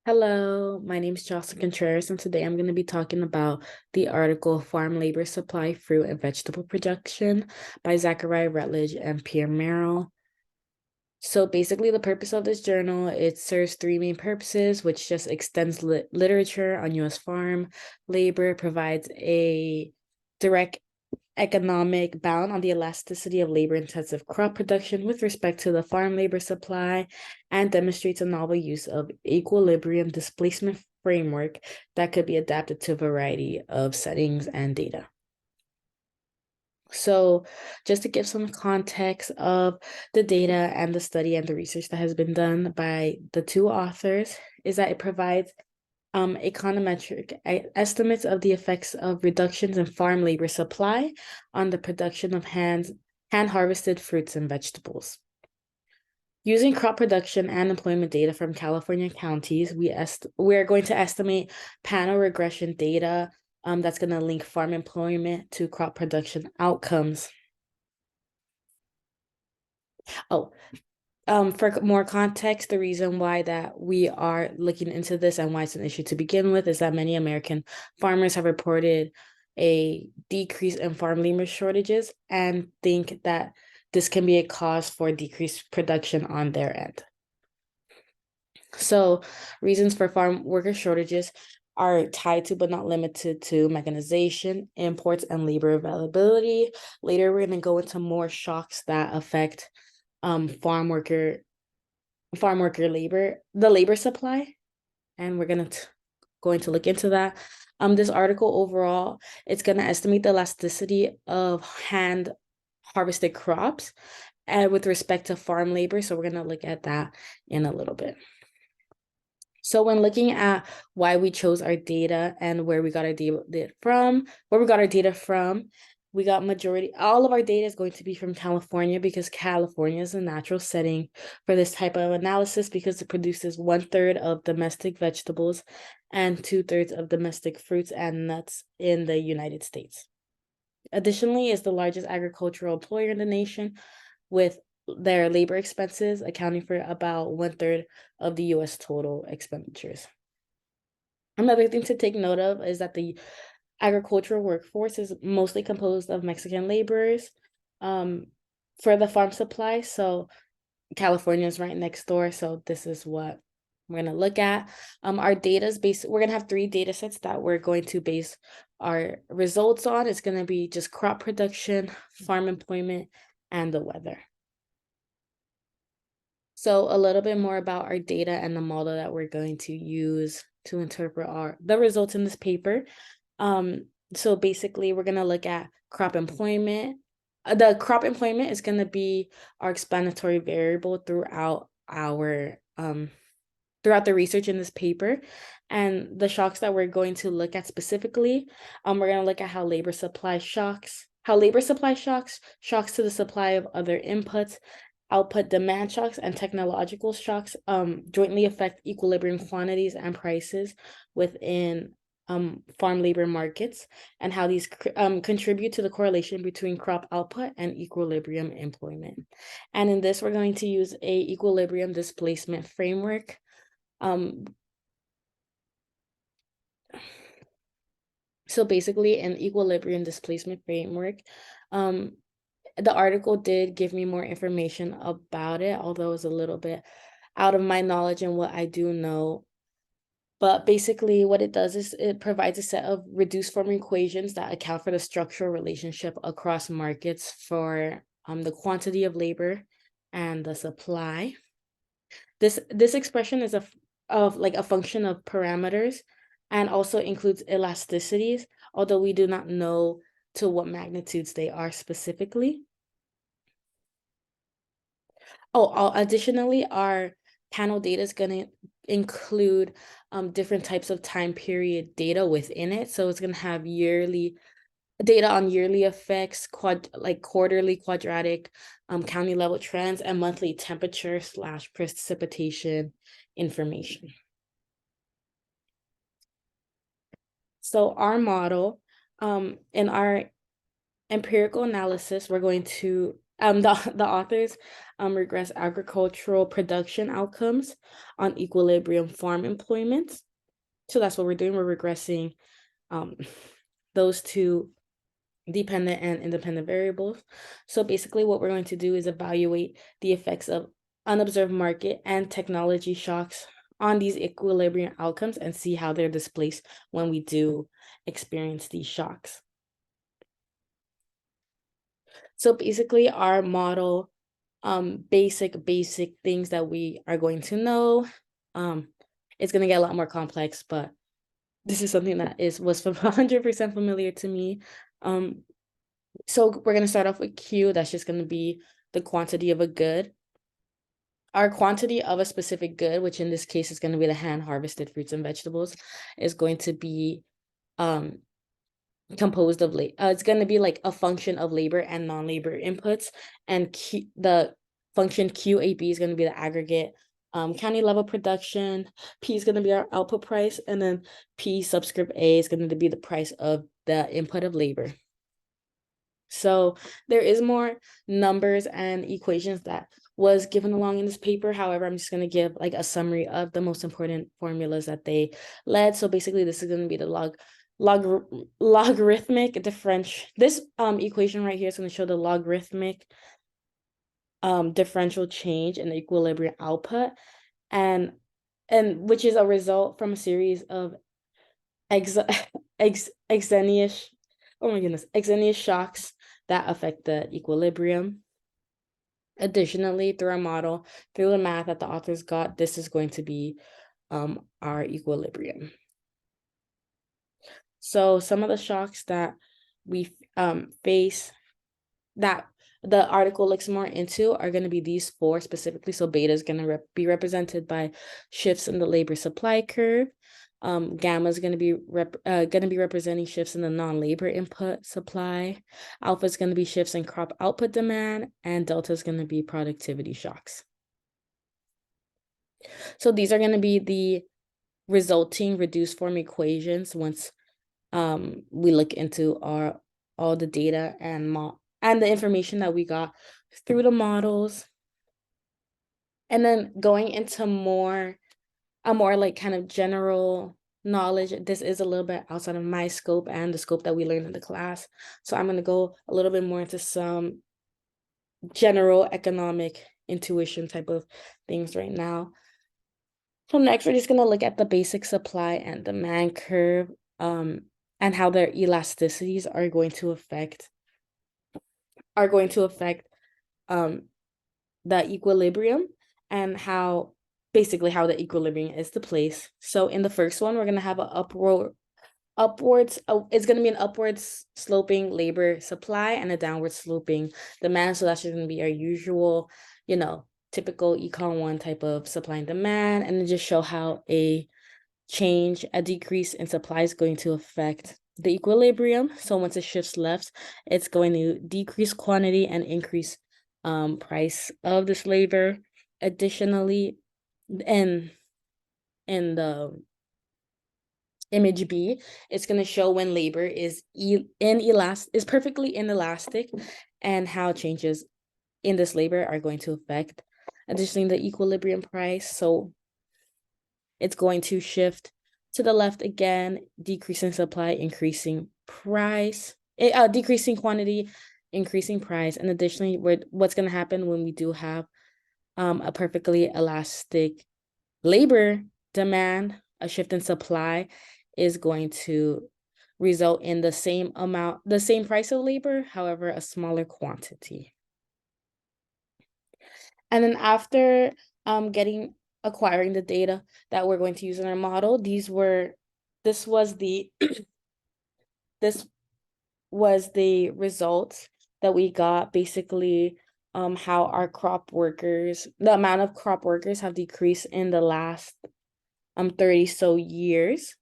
Hello, my name is Jocelyn Contreras, and today I'm going to be talking about the article Farm Labor Supply, Fruit and Vegetable Production by Zachariah Rutledge and Pierre Merrill. So basically, the purpose of this journal, it serves three main purposes, which just extends literature on U.S. farm labor, provides a direct economic bound on the elasticity of labor-intensive crop production with respect to the farm labor supply, and demonstrates a novel use of equilibrium displacement framework that could be adapted to a variety of settings and data. So just to give some context of the data and the study and the research that has been done by the two authors is that it provides econometric estimates of the effects of reductions in farm labor supply on the production of hand harvested fruits and vegetables. Using crop production and employment data from California counties, we're going to estimate panel regression data that's going to link farm employment to crop production outcomes. Oh, for more context, the reason why that we are looking into this and why it's an issue to begin with is that many American farmers have reported a decrease in farm labor shortages and think that this can be a cause for decreased production on their end. So, reasons for farm worker shortages are tied to but not limited to mechanization, imports, and labor availability. Later, we're going to go into more shocks that affect farm worker labor, the labor supply, and we're going to look into that. This article overall, it's going to estimate the elasticity of hand harvested crops and with respect to farm labor. So we're going to look at that in a little bit. So when looking at why we chose our data and where we got our data from, we got all of our data is going to be from California because California is a natural setting for this type of analysis because it produces 1/3 of domestic vegetables and 2/3 of domestic fruits and nuts in the United States. Additionally, is the largest agricultural employer in the nation with their labor expenses accounting for about 1/3 of the US total expenditures. Another thing to take note of is that the agricultural workforce is mostly composed of Mexican laborers for the farm supply. So California is right next door. So this is what we're going to look at. Our data is we're going to have three data sets that we're going to base our results on. It's going to be just crop production, farm employment, and the weather. So a little bit more about our data and the model that we're going to use to interpret the results in this paper. So basically, we're going to look at crop employment. The crop employment is going to be our explanatory variable throughout the research in this paper. And the shocks that we're going to look at specifically, we're going to look at how labor supply shocks to the supply of other inputs, output demand shocks, and technological shocks jointly affect equilibrium quantities and prices within farm labor markets, and how these contribute to the correlation between crop output and equilibrium employment. And in this, we're going to use a equilibrium displacement framework. So basically, an equilibrium displacement framework. The article did give me more information about it, although it's a little bit out of my knowledge and what I do know. But basically, what it does is it provides a set of reduced form equations that account for the structural relationship across markets for the quantity of labor and the supply. This expression is like a function of parameters and also includes elasticities, although we do not know to what magnitudes they are specifically. Additionally, our panel data is going to include different types of time period data within it. So it's going to have data on yearly effects, quarterly quadratic county level trends, and monthly temperature / precipitation information. So our model, in our empirical analysis, we're going to the authors regress agricultural production outcomes on equilibrium farm employment. So that's what we're doing. We're regressing those two dependent and independent variables. So basically what we're going to do is evaluate the effects of unobserved market and technology shocks on these equilibrium outcomes and see how they're displaced when we do experience these shocks. So basically our model, basic things that we are going to know. It's going to get a lot more complex, but this is something that was 100% familiar to me. So we're going to start off with Q. That's just going to be the quantity of a good. Our quantity of a specific good, which in this case is going to be the hand-harvested fruits and vegetables, is going to be composed of it's going to be like a function of labor and non-labor inputs, and the function QAB is going to be the aggregate county level production. P is going to be our output price, and then P subscript A is going to be the price of the input of labor. So there is more numbers and equations that was given along in this paper. However, I'm just going to give like a summary of the most important formulas that they led. So basically this is going to be the logarithmic differential. This equation right here is going to show the logarithmic differential change in the equilibrium output, and which is a result from a series of extraneous shocks that affect the equilibrium. Additionally, through our model, through the math that the authors got, this is going to be our equilibrium. So some of the shocks that we face that the article looks more into are going to be these four specifically. So beta is going to be represented by shifts in the labor supply curve. Gamma is going to be representing shifts in the non-labor input supply. Alpha is going to be shifts in crop output demand, and delta is going to be productivity shocks. So these are going to be the resulting reduced form equations once we look into all the data and the information that we got through the models. And then going into a more like kind of general knowledge. This is a little bit outside of my scope and the scope that we learned in the class. So I'm going to go a little bit more into some general economic intuition type of things right now. So next, we're just going to look at the basic supply and demand curve, and how their elasticities are going to affect the equilibrium, and how the equilibrium is the place. So in the first one, we're going to have an it's going to be an upwards sloping labor supply and a downward sloping demand. So that's just going to be our usual, typical Econ 1 type of supply and demand, and then just show how a decrease in supply is going to affect the equilibrium. So once it shifts left, it's going to decrease quantity and increase price of this labor. Additionally, in the image B, it's going to show when labor is perfectly inelastic, and how changes in this labor are going to affect additionally the equilibrium price. So it's going to shift to the left again, decreasing supply, increasing price, decreasing quantity, increasing price. And additionally, what's going to happen when we do have a perfectly elastic labor demand, a shift in supply is going to result in the same price of labor, however, a smaller quantity. And then after acquiring the data that we're going to use in our model, this was the results that we got. Basically, how our the amount of crop workers have decreased in the last 30 so years.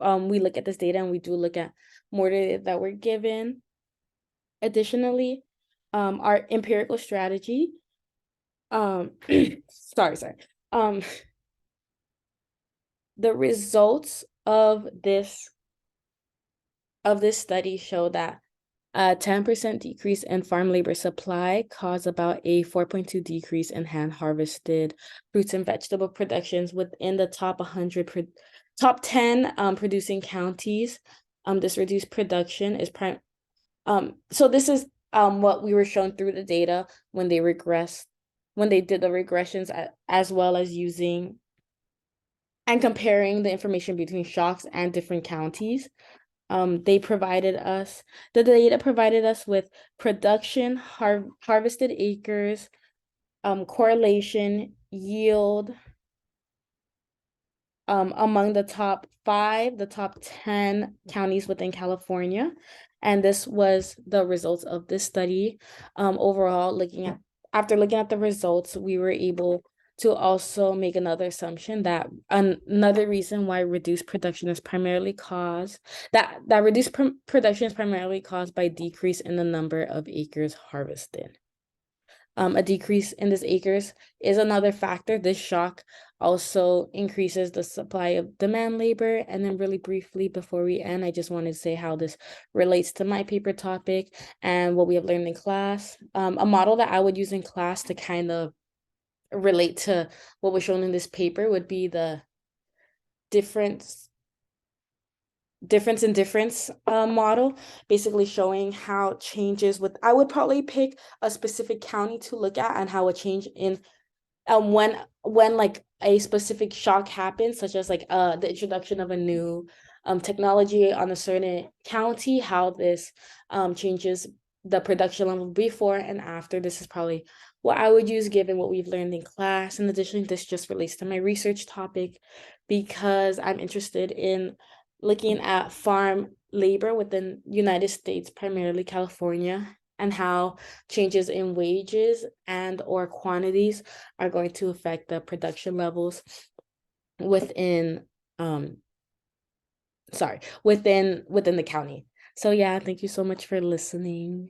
We look at this data and we do look at more data that we're given. Additionally, our empirical strategy, sorry. The results of this study show that A 10% decrease in farm labor supply caused about a 4.2 decrease in hand harvested fruits and vegetable productions within the top 10 producing counties. This reduced production is so this is what we were shown through the data when they did the regressions, as well as using and comparing the information between shocks and different counties. The data provided us with production, harvested acres, correlation, yield, among the top 10 counties within California. And this was the results of this study. Overall, after looking at the results, we were able to also make another assumption that another reason why reduced production is primarily caused by decrease in the number of acres harvested. A decrease in this acres is another factor. This shock also increases the supply of demand labor. And then really briefly before we end, I just wanted to say how this relates to my paper topic and what we have learned in class. A model that I would use in class to kind of relate to what was shown in this paper would be the difference model, basically showing how changes I would probably pick a specific county to look at and how a change in when like a specific shock happens, such as like the introduction of a new technology on a certain county, how this changes the production level before and after. This is probably what I would use given what we've learned in class. In addition, this just relates to my research topic because I'm interested in looking at farm labor within United States, primarily California, and how changes in wages and or quantities are going to affect the production levels within within the county. So yeah, thank you so much for listening.